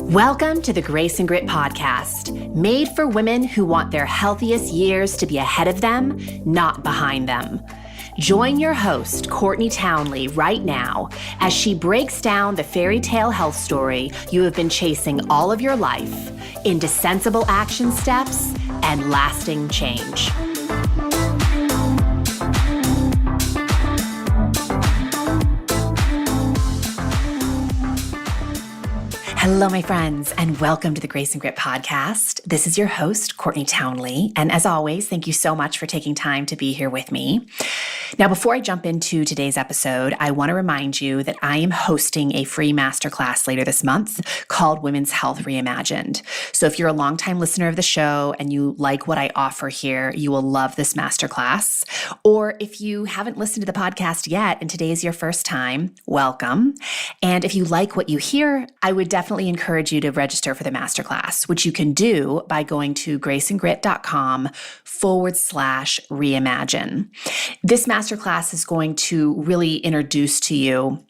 Welcome to the Grace and Grit podcast, made for women who want their healthiest years to be ahead of them, not behind them. Join your host, Courtney Townley, right now as she breaks down the fairy tale health story you have been chasing all of your life into sensible action steps and lasting change. Hello, my friends, and welcome to the Grace and Grit podcast. This is your host, Courtney Townley, and as always, thank you so much for taking time to be here with me. Now, before I jump into today's episode, I want to remind you that I am hosting a free masterclass later this month called Women's Health Reimagined. So if you're a longtime listener of the show and you like what I offer here, you will love this masterclass. Or if you haven't listened to the podcast yet and today is your first time, welcome. And if you like what you hear, I would definitely encourage you to register for the masterclass, which you can do by going to graceandgrit.com/reimagine. This masterclass is going to really introduce to you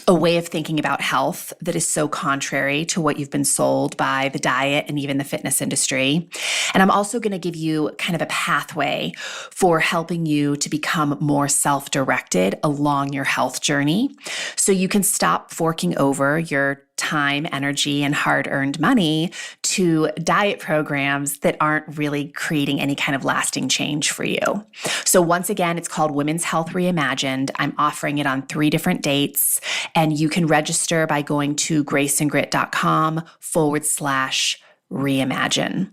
a way of thinking about health that is so contrary to what you've been sold by the diet and even the fitness industry. And I'm also going to give you kind of a pathway for helping you to become more self-directed along your health journey so you can stop forking over your time, energy, and hard-earned money to diet programs that aren't really creating any kind of lasting change for you. So once again, it's called Women's Health Reimagined. I'm offering it on 3 different dates, and you can register by going to graceandgrit.com/reimagine.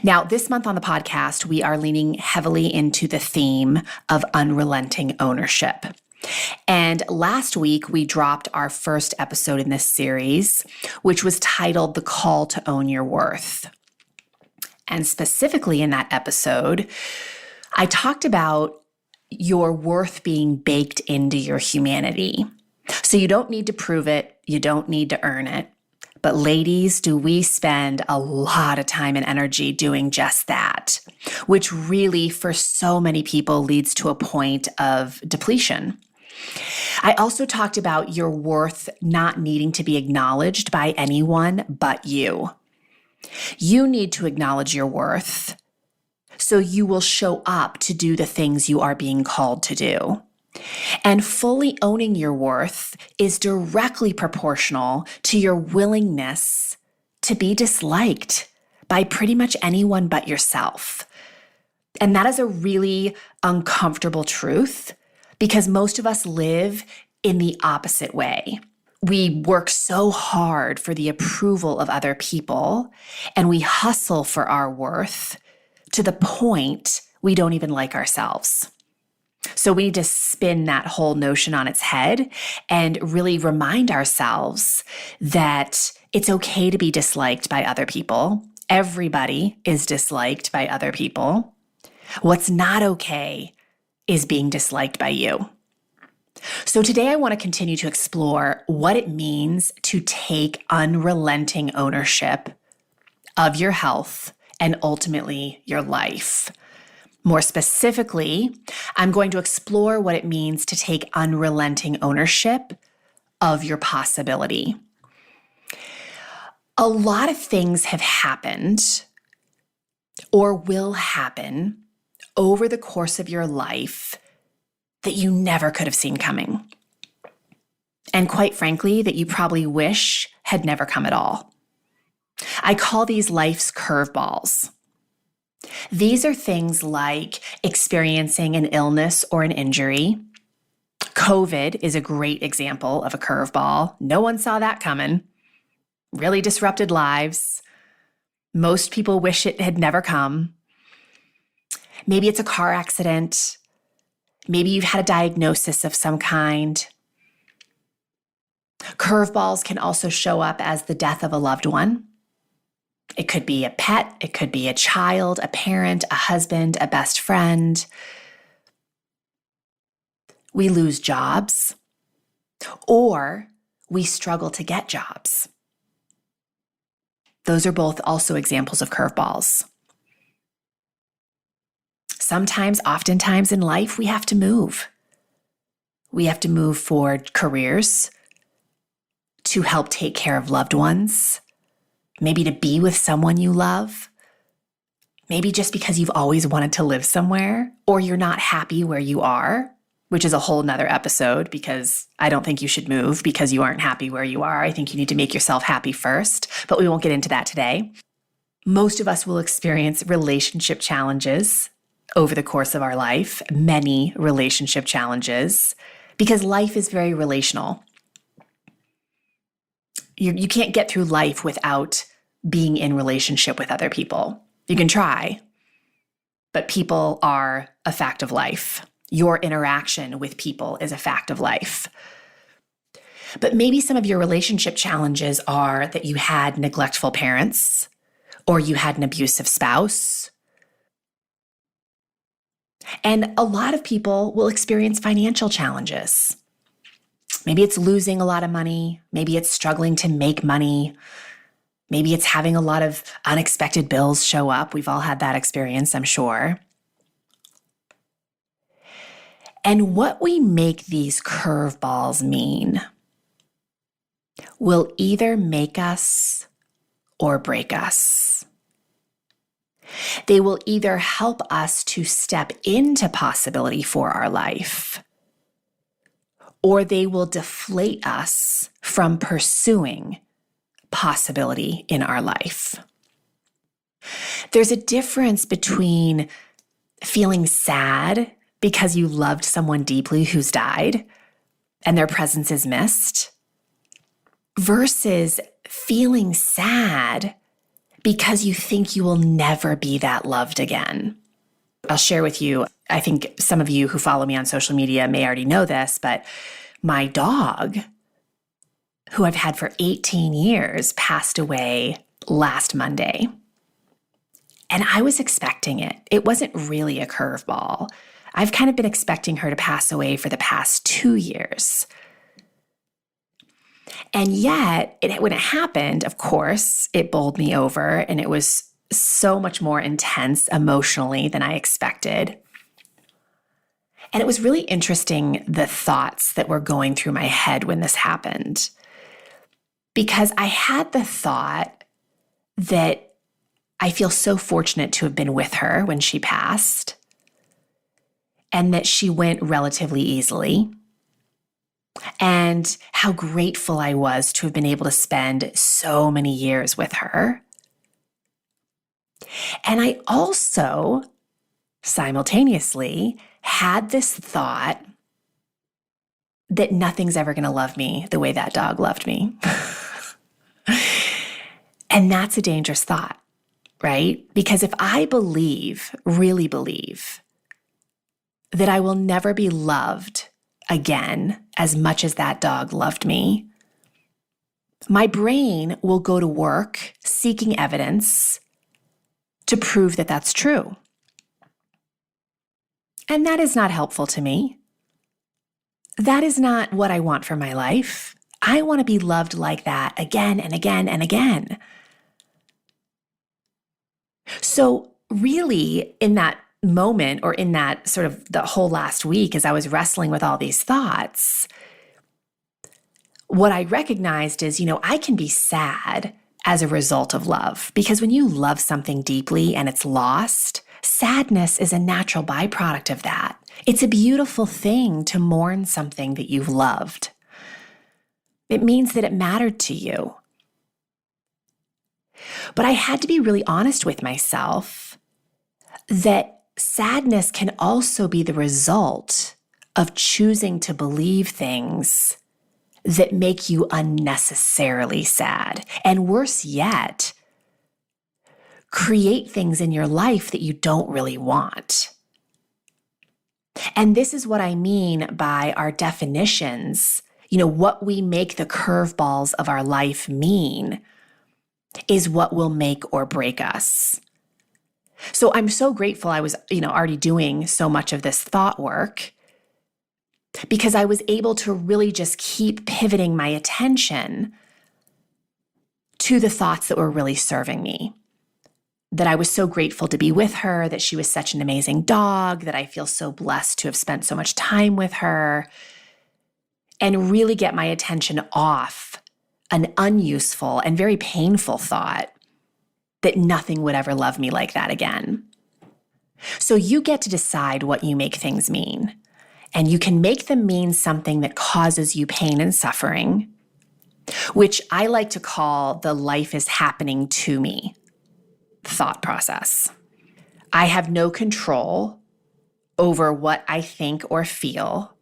Now, this month on the podcast, we are leaning heavily into the theme of unrelenting ownership. And last week, we dropped our first episode in this series, which was titled The Call to Own Your Worth. And specifically in that episode, I talked about your worth being baked into your humanity. So you don't need to prove it. You don't need to earn it. But ladies, do we spend a lot of time and energy doing just that, which really for so many people leads to a point of depletion. I also talked about your worth not needing to be acknowledged by anyone but you. You need to acknowledge your worth so you will show up to do the things you are being called to do. And fully owning your worth is directly proportional to your willingness to be disliked by pretty much anyone but yourself. And that is a really uncomfortable truth because most of us live in the opposite way. We work so hard for the approval of other people, and we hustle for our worth to the point we don't even like ourselves. So we need to spin that whole notion on its head and really remind ourselves that it's okay to be disliked by other people. Everybody is disliked by other people. What's not okay is being disliked by you. So today I want to continue to explore what it means to take unrelenting ownership of your health and ultimately your life. More specifically, I'm going to explore what it means to take unrelenting ownership of your possibility. A lot of things have happened or will happen over the course of your life that you never could have seen coming. And quite frankly, that you probably wish had never come at all. I call these life's curveballs. These are things like experiencing an illness or an injury. COVID is a great example of a curveball. No one saw that coming. Really disrupted lives. Most people wish it had never come. Maybe it's a car accident. Maybe you've had a diagnosis of some kind. Curveballs can also show up as the death of a loved one. It could be a pet, it could be a child, a parent, a husband, a best friend. We lose jobs, or we struggle to get jobs. Those are both also examples of curveballs. Sometimes, oftentimes in life, we have to move. We have to move for careers, to help take care of loved ones, maybe to be with someone you love, maybe just because you've always wanted to live somewhere, or you're not happy where you are, which is a whole nother episode because I don't think you should move because you aren't happy where you are. I think you need to make yourself happy first, but we won't get into that today. Most of us will experience relationship challenges over the course of our life, many relationship challenges, because life is very relational. You can't get through life without being in relationship with other people. You can try, but people are a fact of life. Your interaction with people is a fact of life. But maybe some of your relationship challenges are that you had neglectful parents, or you had an abusive spouse. And a lot of people will experience financial challenges. Maybe it's losing a lot of money. Maybe it's struggling to make money. Maybe it's having a lot of unexpected bills show up. We've all had that experience, I'm sure. And what we make these curveballs mean will either make us or break us. They will either help us to step into possibility for our life, or they will deflate us from pursuing possibility in our life. There's a difference between feeling sad because you loved someone deeply who's died and their presence is missed, versus feeling sad because you think you will never be that loved again. I'll share with you, I think some of you who follow me on social media may already know this, but my dog, who I've had for 18 years, passed away last Monday. And I was expecting it. It wasn't really a curveball. I've kind of been expecting her to pass away for the past 2 years. And yet, when it happened, of course, it bowled me over, and it was so much more intense emotionally than I expected. And it was really interesting, the thoughts that were going through my head when this happened. Because I had the thought that I feel so fortunate to have been with her when she passed, and that she went relatively easily, and how grateful I was to have been able to spend so many years with her. And I also simultaneously had this thought that nothing's ever going to love me the way that dog loved me. And that's a dangerous thought, right? Because if I really believe, that I will never be loved again as much as that dog loved me, my brain will go to work seeking evidence to prove that that's true. And that is not helpful to me. That is not what I want for my life. I want to be loved like that again and again and again. So really, in that moment, or in that sort of the whole last week, as I was wrestling with all these thoughts, what I recognized is, I can be sad as a result of love, because when you love something deeply and it's lost, sadness is a natural byproduct of that. It's a beautiful thing to mourn something that you've loved. It means that it mattered to you. But I had to be really honest with myself that sadness can also be the result of choosing to believe things that make you unnecessarily sad. And worse yet, create things in your life that you don't really want. And this is what I mean by our definitions. What we make the curveballs of our life mean is what will make or break us. So I'm so grateful I was, already doing so much of this thought work, because I was able to really just keep pivoting my attention to the thoughts that were really serving me. That I was so grateful to be with her, that she was such an amazing dog, that I feel so blessed to have spent so much time with her, and really get my attention off an unuseful and very painful thought that nothing would ever love me like that again. So you get to decide what you make things mean. And you can make them mean something that causes you pain and suffering, which I like to call the life is happening to me thought process. I have no control over what I think or feel.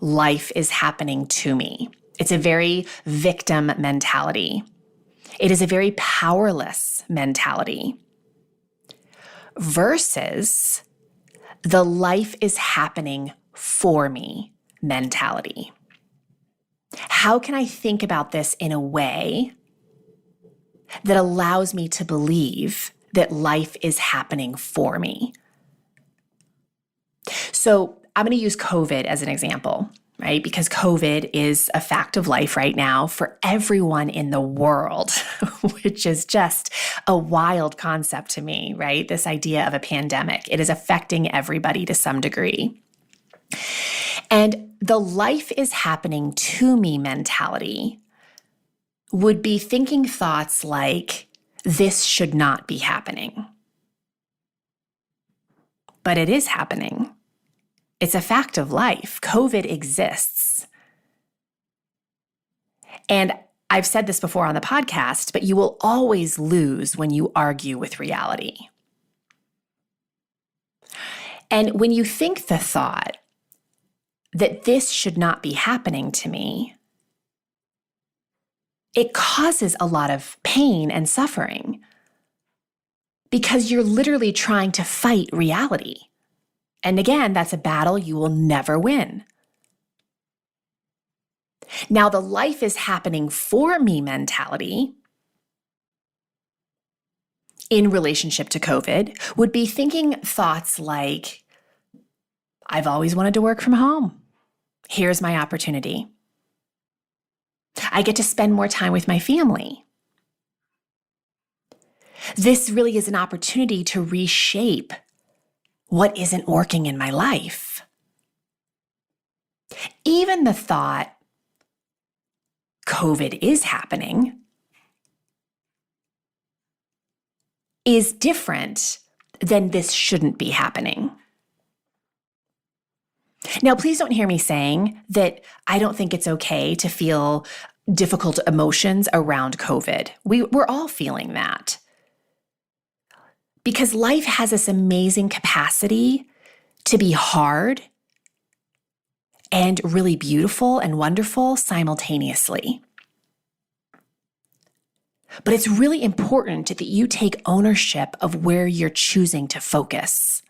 Life is happening to me. It's a very victim mentality. It is a very powerless mentality versus the life is happening for me mentality. How can I think about this in a way that allows me to believe that life is happening for me? So I'm going to use COVID as an example, right? Because COVID is a fact of life right now for everyone in the world, which is just a wild concept to me, right? This idea of a pandemic. It is affecting everybody to some degree. And the life is happening to me mentality would be thinking thoughts like, this should not be happening. But it is happening. It's a fact of life. COVID exists. And I've said this before on the podcast, but you will always lose when you argue with reality. And when you think the thought that this should not be happening to me, it causes a lot of pain and suffering because you're literally trying to fight reality. And again, that's a battle you will never win. Now, the life is happening for me mentality in relationship to COVID would be thinking thoughts like, I've always wanted to work from home. Here's my opportunity. I get to spend more time with my family. This really is an opportunity to reshape what isn't working in my life. Even the thought, COVID is happening, is different than this shouldn't be happening. Now, please don't hear me saying that I don't think it's okay to feel difficult emotions around COVID. We're all feeling that. Because life has this amazing capacity to be hard and really beautiful and wonderful simultaneously. But it's really important that you take ownership of where you're choosing to focus.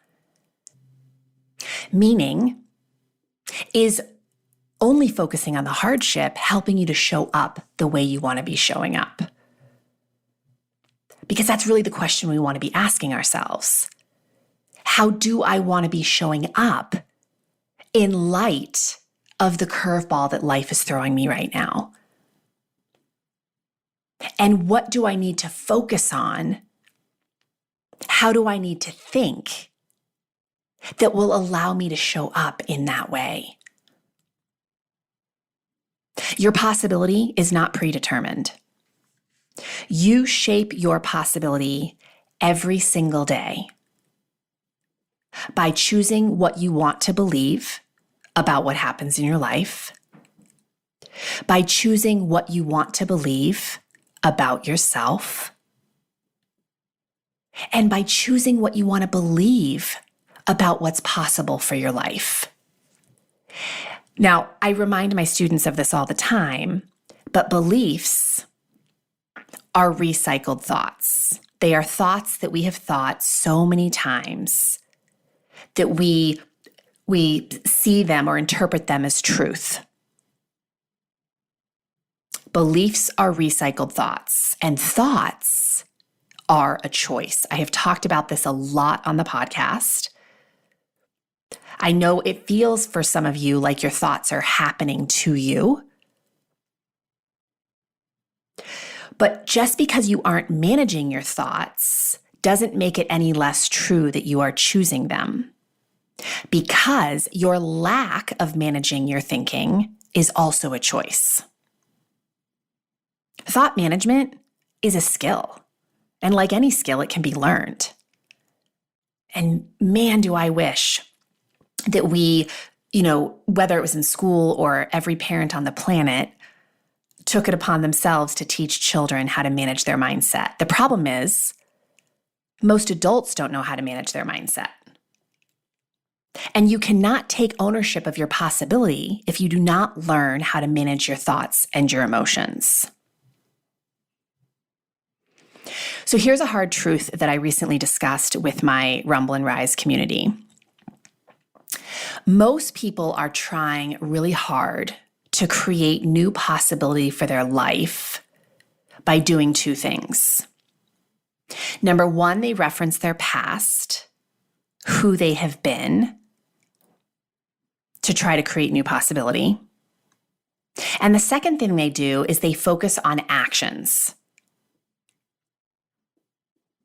Meaning, is only focusing on the hardship helping you to show up the way you want to be showing up? Because that's really the question we want to be asking ourselves. How do I want to be showing up in light of the curveball that life is throwing me right now? And what do I need to focus on? How do I need to think that will allow me to show up in that way? Your possibility is not predetermined. You shape your possibility every single day by choosing what you want to believe about what happens in your life, by choosing what you want to believe about yourself, and by choosing what you want to believe about what's possible for your life. Now, I remind my students of this all the time, but beliefs are recycled thoughts. They are thoughts that we have thought so many times that we see them or interpret them as truth. Beliefs are recycled thoughts, and thoughts are a choice. I have talked about this a lot on the podcast. I know it feels for some of you like your thoughts are happening to you. But just because you aren't managing your thoughts doesn't make it any less true that you are choosing them. Because your lack of managing your thinking is also a choice. Thought management is a skill. And like any skill, it can be learned. And man, do I wish that we, whether it was in school or every parent on the planet, took it upon themselves to teach children how to manage their mindset. The problem is, most adults don't know how to manage their mindset. And you cannot take ownership of your possibility if you do not learn how to manage your thoughts and your emotions. So here's a hard truth that I recently discussed with my Rumble and Rise community. Most people are trying really hard to create new possibility for their life by doing two things. Number one, they reference their past, who they have been, to try to create new possibility. And the second thing they do is they focus on actions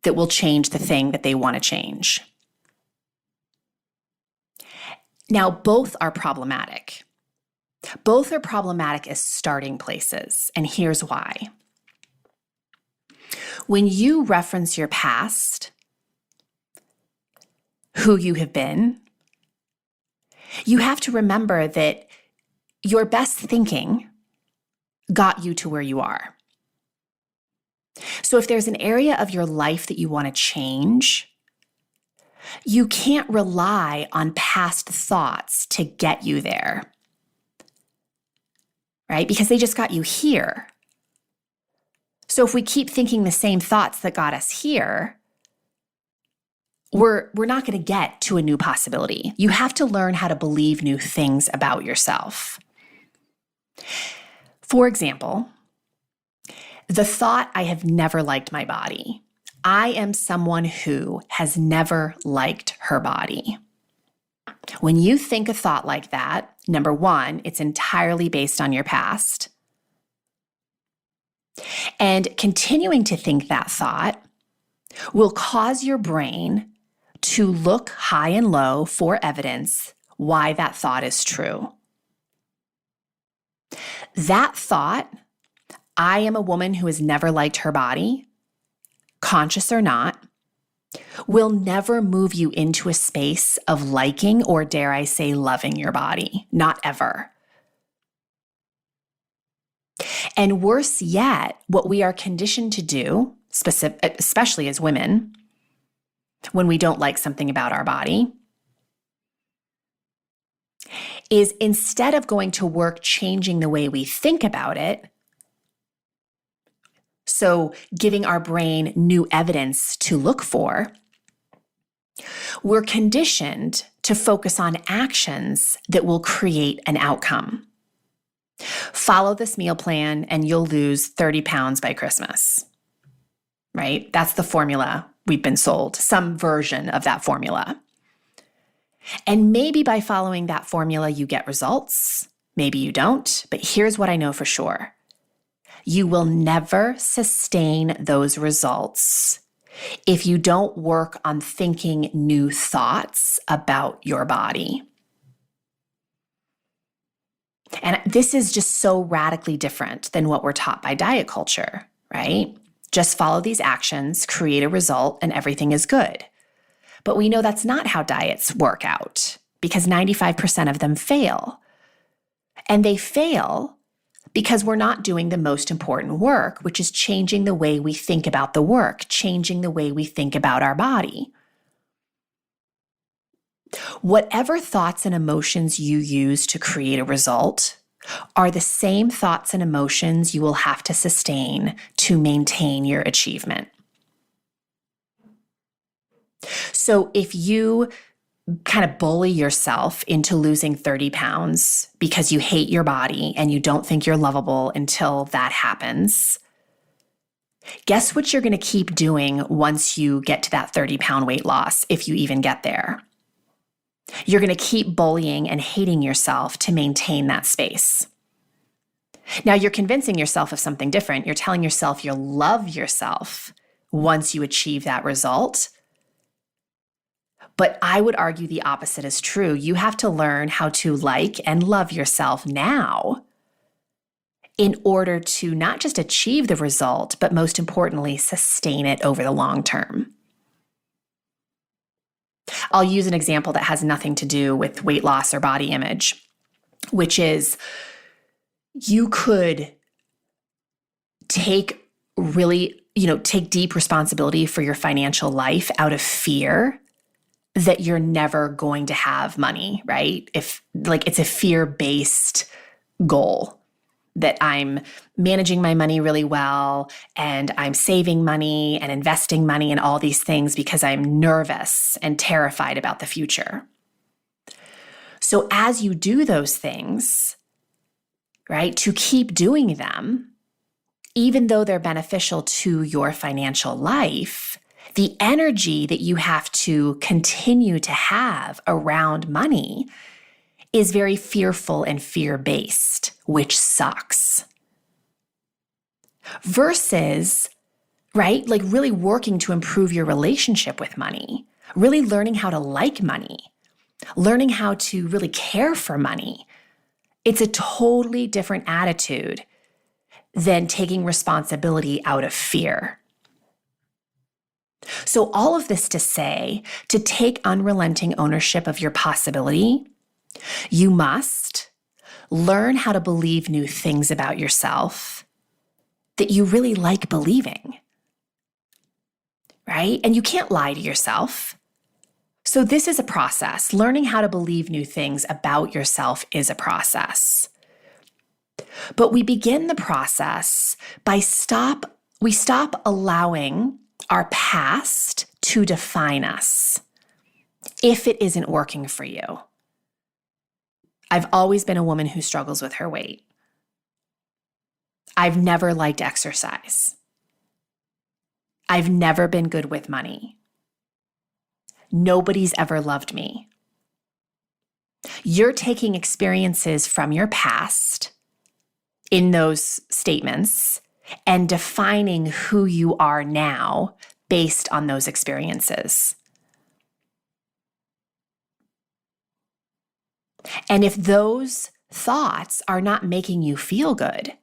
that will change the thing that they want to change. Now, both are problematic. Both are problematic as starting places, and here's why. When you reference your past, who you have been, you have to remember that your best thinking got you to where you are. So if there's an area of your life that you want to change, you can't rely on past thoughts to get you there, right? Because they just got you here. So if we keep thinking the same thoughts that got us here, we're not going to get to a new possibility. You have to learn how to believe new things about yourself. For example, the thought, I have never liked my body. I am someone who has never liked her body. When you think a thought like that, number one, it's entirely based on your past. And continuing to think that thought will cause your brain to look high and low for evidence why that thought is true. That thought, I am a woman who has never liked her body, conscious or not, will never move you into a space of liking or, dare I say, loving your body. Not ever. And worse yet, what we are conditioned to do, especially as women, when we don't like something about our body, is instead of going to work changing the way we think about it, so giving our brain new evidence to look for, we're conditioned to focus on actions that will create an outcome. Follow this meal plan and you'll lose 30 pounds by Christmas, right? That's the formula we've been sold, some version of that formula. And maybe by following that formula, you get results. Maybe you don't, but here's what I know for sure. You will never sustain those results if you don't work on thinking new thoughts about your body. And this is just so radically different than what we're taught by diet culture, right? Just follow these actions, create a result, and everything is good. But we know that's not how diets work out because 95% of them fail. And they fail because we're not doing the most important work, which is changing the way we think about the work, changing the way we think about our body. Whatever thoughts and emotions you use to create a result are the same thoughts and emotions you will have to sustain to maintain your achievement. So if you kind of bully yourself into losing 30 pounds because you hate your body and you don't think you're lovable until that happens, guess what you're going to keep doing once you get to that 30-pound weight loss, if you even get there? You're going to keep bullying and hating yourself to maintain that space. Now, you're convincing yourself of something different. You're telling yourself you'll love yourself once you achieve that result. But I would argue the opposite is true. You have to learn how to like and love yourself now in order to not just achieve the result, but most importantly, sustain it over the long term. I'll use an example that has nothing to do with weight loss or body image, which is you could take deep responsibility for your financial life out of fear that you're never going to have money, right? If it's a fear-based goal that I'm managing my money really well and I'm saving money and investing money and all these things because I'm nervous and terrified about the future. So as you do those things, right, to keep doing them, even though they're beneficial to your financial life, the energy that you have to continue to have around money is very fearful and fear-based, which sucks. Versus, right, really working to improve your relationship with money, really learning how to like money, learning how to really care for money. It's a totally different attitude than taking responsibility out of fear. So all of this to say, to take unrelenting ownership of your possibility, you must learn how to believe new things about yourself that you really like believing, right? And you can't lie to yourself. So this is a process. Learning how to believe new things about yourself is a process. But we begin the process by we stop allowing our past to define us if it isn't working for you. I've always been a woman who struggles with her weight. I've never liked exercise. I've never been good with money. Nobody's ever loved me. You're taking experiences from your past in those statements and defining who you are now based on those experiences. And if those thoughts are not making you feel good,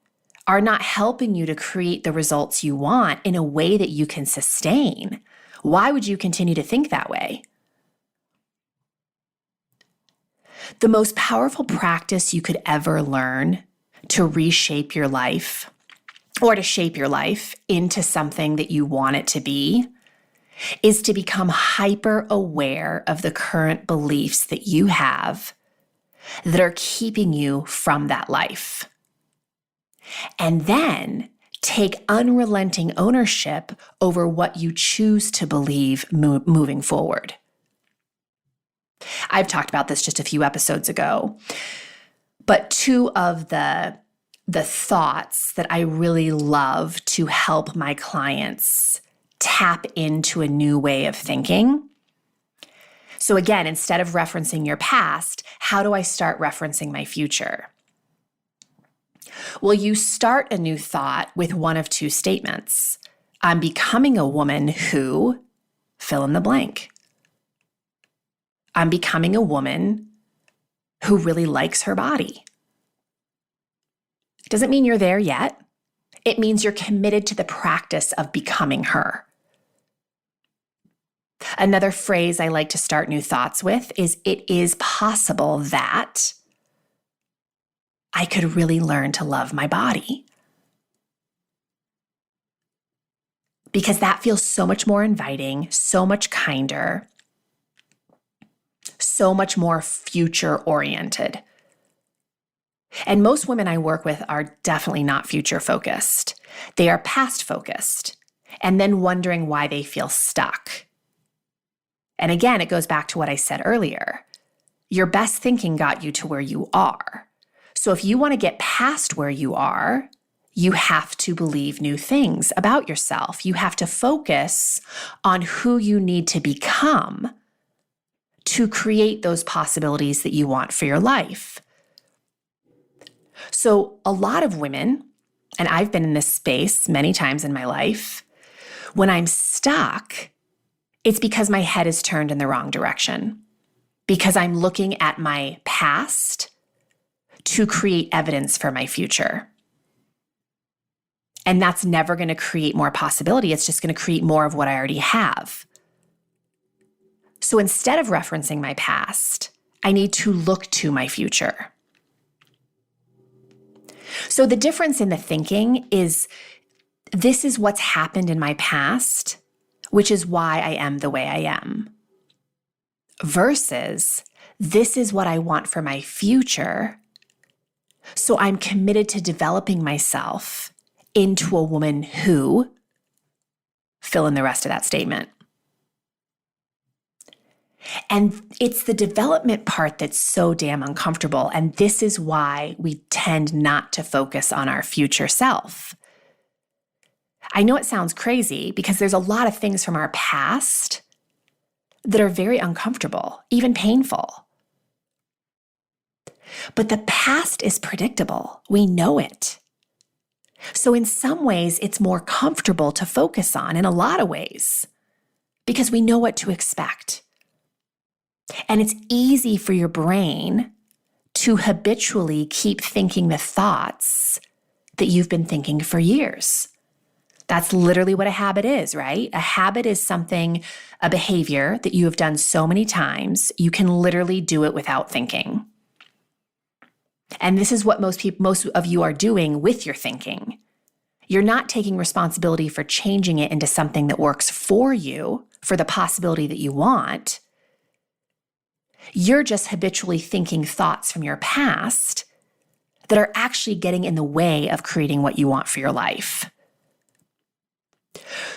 are not helping you to create the results you want in a way that you can sustain, why would you continue to think that way? The most powerful practice you could ever learn to reshape your life or to shape your life into something that you want it to be is to become hyper aware of the current beliefs that you have that are keeping you from that life. And then take unrelenting ownership over what you choose to believe moving forward. I've talked about this just a few episodes ago, but two of the thoughts that I really love to help my clients tap into a new way of thinking. So again, instead of referencing your past, how do I start referencing my future? Well, you start a new thought with one of two statements. I'm becoming a woman who, fill in the blank. I'm becoming a woman who really likes her body. It doesn't mean you're there yet. It means you're committed to the practice of becoming her. Another phrase I like to start new thoughts with is, it is possible that I could really learn to love my body. Because that feels so much more inviting, so much kinder, so much more future-oriented. And most women I work with are definitely not future-focused. They are past-focused, and then wondering why they feel stuck. And again, it goes back to what I said earlier. Your best thinking got you to where you are. So if you want to get past where you are, you have to believe new things about yourself. You have to focus on who you need to become to create those possibilities that you want for your life. So a lot of women, and I've been in this space many times in my life, when I'm stuck, it's because my head is turned in the wrong direction, because I'm looking at my past to create evidence for my future. And that's never going to create more possibility. It's just going to create more of what I already have. So instead of referencing my past, I need to look to my future. So the difference in the thinking is this is what's happened in my past, which is why I am the way I am. Versus this is what I want for my future. So I'm committed to developing myself into a woman who, fill in the rest of that statement. And it's the development part that's so damn uncomfortable. And this is why we tend not to focus on our future self. I know it sounds crazy because there's a lot of things from our past that are very uncomfortable, even painful. But the past is predictable. We know it. So in some ways, it's more comfortable to focus on in a lot of ways because we know what to expect. And it's easy for your brain to habitually keep thinking the thoughts that you've been thinking for years. That's literally what a habit is, right? A habit is something, a behavior that you have done so many times, you can literally do it without thinking. And this is what most of you are doing with your thinking. You're not taking responsibility for changing it into something that works for you, for the possibility that you want. You're just habitually thinking thoughts from your past that are actually getting in the way of creating what you want for your life.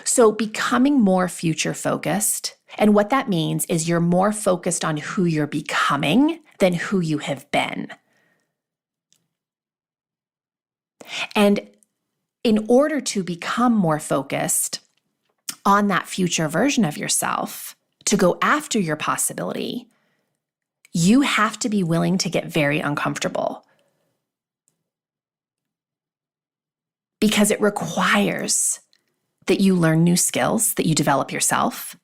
So becoming more future focused, and what that means is you're more focused on who you're becoming than who you have been. And in order to become more focused on that future version of yourself, to go after your possibility, you have to be willing to get very uncomfortable. Because it requires that you learn new skills, that you develop yourself.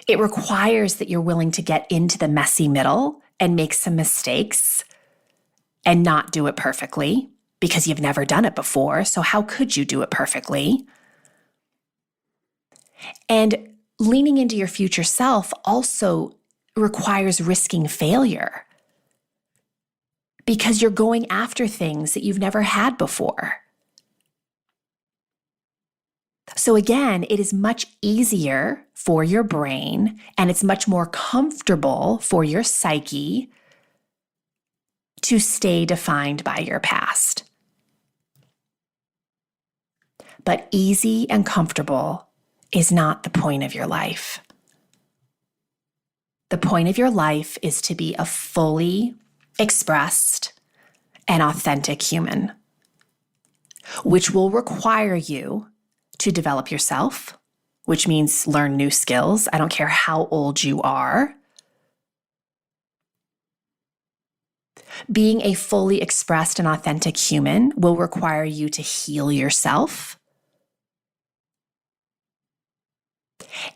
It requires that you're willing to get into the messy middle and make some mistakes and not do it perfectly because you've never done it before. So how could you do it perfectly? And leaning into your future self also requires risking failure because you're going after things that you've never had before. So again, it is much easier for your brain and it's much more comfortable for your psyche to stay defined by your past. But easy and comfortable is not the point of your life. The point of your life is to be a fully expressed and authentic human, which will require you to develop yourself, which means learn new skills. I don't care how old you are. Being a fully expressed and authentic human will require you to heal yourself.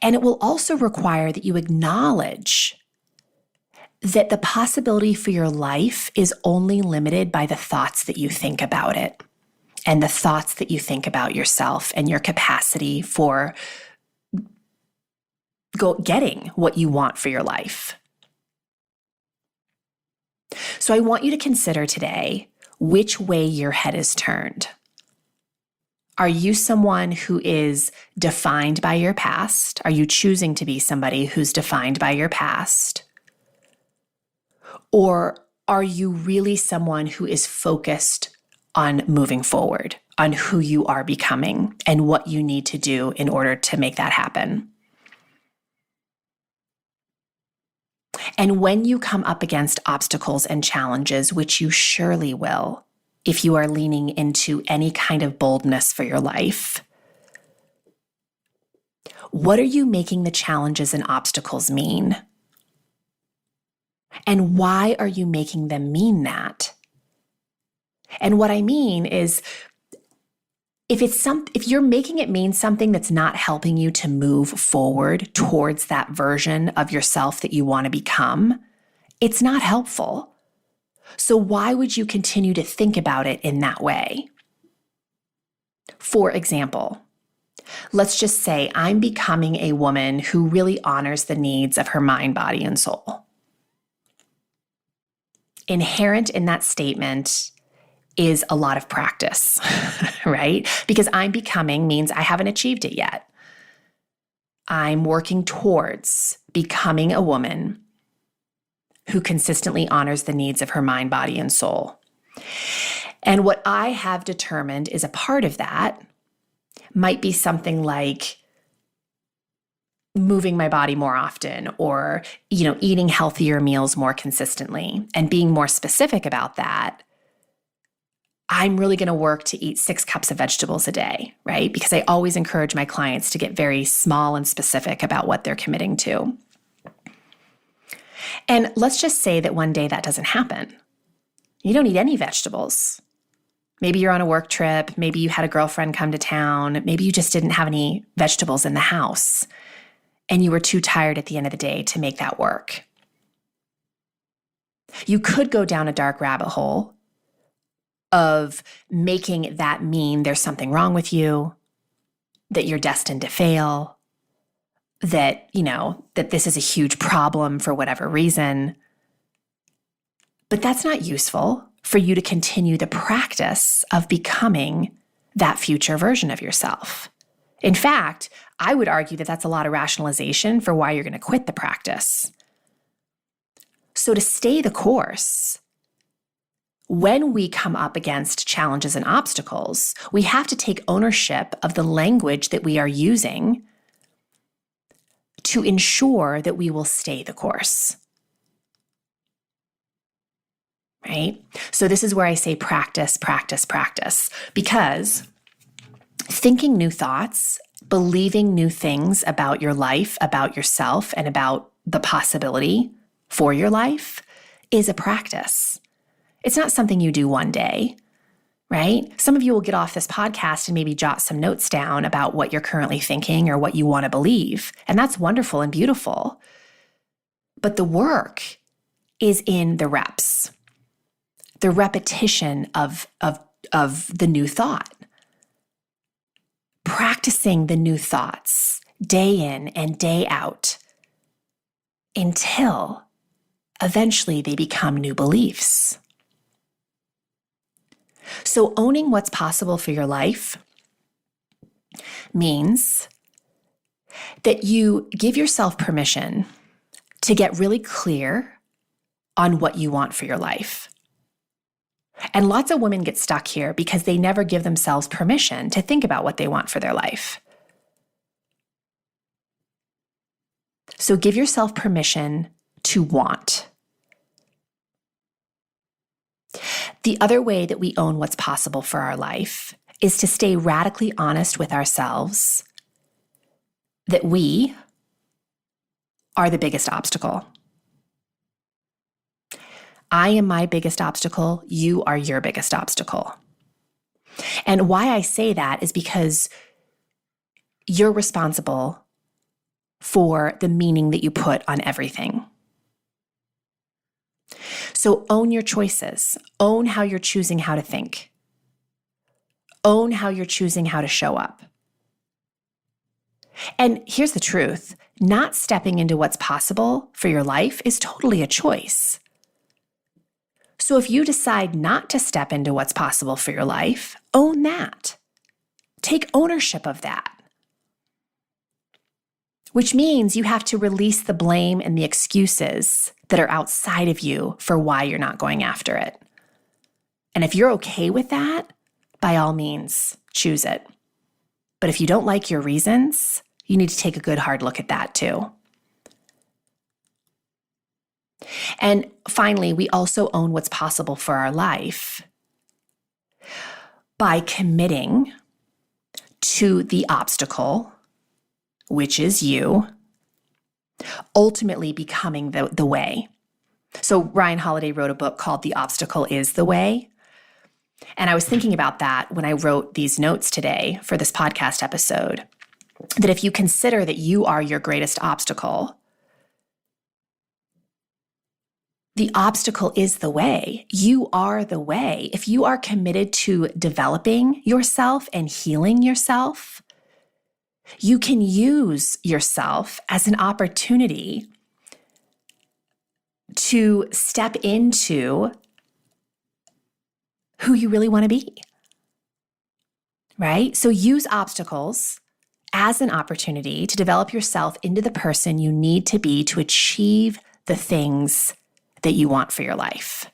And it will also require that you acknowledge that the possibility for your life is only limited by the thoughts that you think about it and the thoughts that you think about yourself and your capacity for getting what you want for your life. So I want you to consider today which way your head is turned. Are you someone who is defined by your past? Are you choosing to be somebody who's defined by your past? Or are you really someone who is focused on moving forward, on who you are becoming and what you need to do in order to make that happen? And when you come up against obstacles and challenges, which you surely will, if you are leaning into any kind of boldness for your life, what are you making the challenges and obstacles mean? And why are you making them mean that? And what I mean is, if you're making it mean something that's not helping you to move forward towards that version of yourself that you want to become, it's not helpful. So why would you continue to think about it in that way? For example, let's just say I'm becoming a woman who really honors the needs of her mind, body, and soul. Inherent in that statement is a lot of practice, right? Because I'm becoming means I haven't achieved it yet. I'm working towards becoming a woman who consistently honors the needs of her mind, body, and soul. And what I have determined is a part of that might be something like moving my body more often or, eating healthier meals more consistently. And being more specific about that, I'm really going to work to eat 6 cups of vegetables a day, right? Because I always encourage my clients to get very small and specific about what they're committing to. And let's just say that one day that doesn't happen. You don't eat any vegetables. Maybe you're on a work trip. Maybe you had a girlfriend come to town. Maybe you just didn't have any vegetables in the house and you were too tired at the end of the day to make that work. You could go down a dark rabbit hole of making that mean there's something wrong with you, that you're destined to fail, that, that this is a huge problem for whatever reason. But that's not useful for you to continue the practice of becoming that future version of yourself. In fact, I would argue that that's a lot of rationalization for why you're going to quit the practice. So to stay the course, when we come up against challenges and obstacles, we have to take ownership of the language that we are using to ensure that we will stay the course. Right? So this is where I say practice, practice, practice, because thinking new thoughts, believing new things about your life, about yourself, and about the possibility for your life is a practice. It's not something you do one day, right? Some of you will get off this podcast and maybe jot some notes down about what you're currently thinking or what you want to believe. And that's wonderful and beautiful. But the work is in the reps, the repetition of the new thought. Practicing the new thoughts day in and day out until eventually they become new beliefs. So owning what's possible for your life means that you give yourself permission to get really clear on what you want for your life. And lots of women get stuck here because they never give themselves permission to think about what they want for their life. So give yourself permission to want. The other way that we own what's possible for our life is to stay radically honest with ourselves that we are the biggest obstacle. I am my biggest obstacle. You are your biggest obstacle. And why I say that is because you're responsible for the meaning that you put on everything. So own your choices. Own how you're choosing how to think. Own how you're choosing how to show up. And here's the truth. Not stepping into what's possible for your life is totally a choice. So if you decide not to step into what's possible for your life, own that. Take ownership of that. Which means you have to release the blame and the excuses that are outside of you for why you're not going after it. And if you're okay with that, by all means, choose it. But if you don't like your reasons, you need to take a good hard look at that too. And finally, we also own what's possible for our life by committing to the obstacle, which is you, ultimately becoming the way. So Ryan Holiday wrote a book called The Obstacle is the Way. And I was thinking about that when I wrote these notes today for this podcast episode, that if you consider that you are your greatest obstacle, The obstacle is the way. You are the way. If you are committed to developing yourself and healing yourself, you can use yourself as an opportunity to step into who you really want to be, right? So use obstacles as an opportunity to develop yourself into the person you need to be to achieve the things that you want for your life.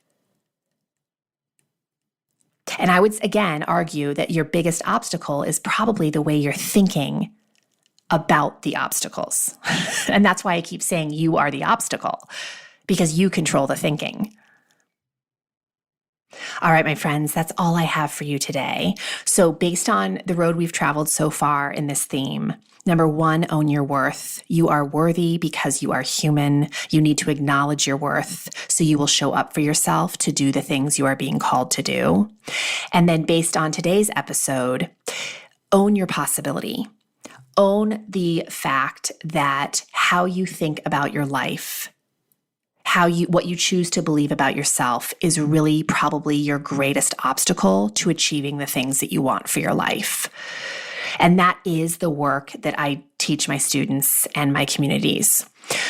And I would, again, argue that your biggest obstacle is probably the way you're thinking about the obstacles. And that's why I keep saying you are the obstacle, because you control the thinking. All right, my friends, that's all I have for you today. So based on the road we've traveled so far in this theme, number one, own your worth. You are worthy because you are human. You need to acknowledge your worth so you will show up for yourself to do the things you are being called to do. And then based on today's episode, own your possibility. Own the fact that how you think about your life, what you choose to believe about yourself is really probably your greatest obstacle to achieving the things that you want for your life. And that is the work that I teach my students and my communities.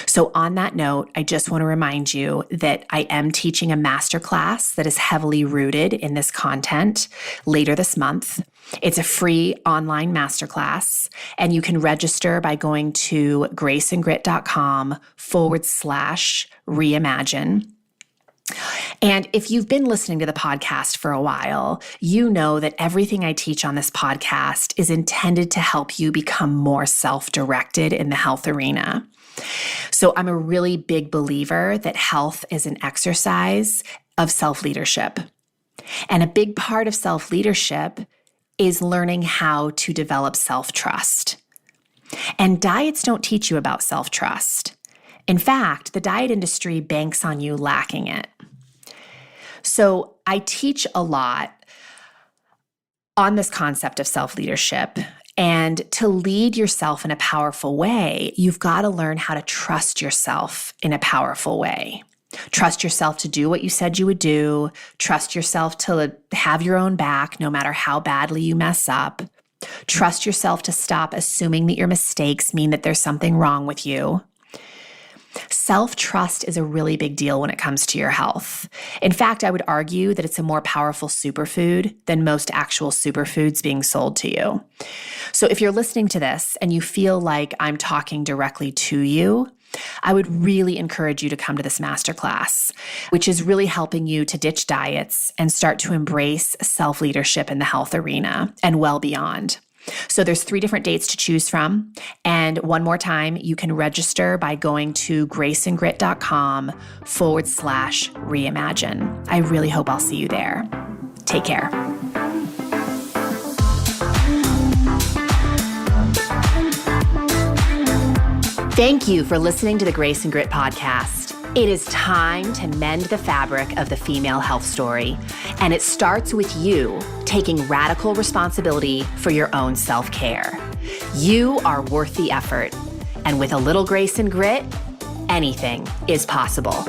So on that note, I just want to remind you that I am teaching a masterclass that is heavily rooted in this content later this month. It's a free online masterclass, and you can register by going to graceandgrit.com/reimagine. And if you've been listening to the podcast for a while, you know that everything I teach on this podcast is intended to help you become more self-directed in the health arena. So I'm a really big believer that health is an exercise of self-leadership. And a big part of self-leadership is learning how to develop self-trust. And diets don't teach you about self-trust. In fact, the diet industry banks on you lacking it. So I teach a lot on this concept of self-leadership. And to lead yourself in a powerful way, you've got to learn how to trust yourself in a powerful way. Trust yourself to do what you said you would do. Trust yourself to have your own back no matter how badly you mess up. Trust yourself to stop assuming that your mistakes mean that there's something wrong with you. Self-trust is a really big deal when it comes to your health. In fact, I would argue that it's a more powerful superfood than most actual superfoods being sold to you. So if you're listening to this and you feel like I'm talking directly to you, I would really encourage you to come to this masterclass, which is really helping you to ditch diets and start to embrace self-leadership in the health arena and well beyond. So there's 3 different dates to choose from. And one more time, you can register by going to graceandgrit.com/reimagine. I really hope I'll see you there. Take care. Thank you for listening to the Grace and Grit podcast. It is time to mend the fabric of the female health story, and it starts with you taking radical responsibility for your own self-care. You are worth the effort, and with a little grace and grit, anything is possible.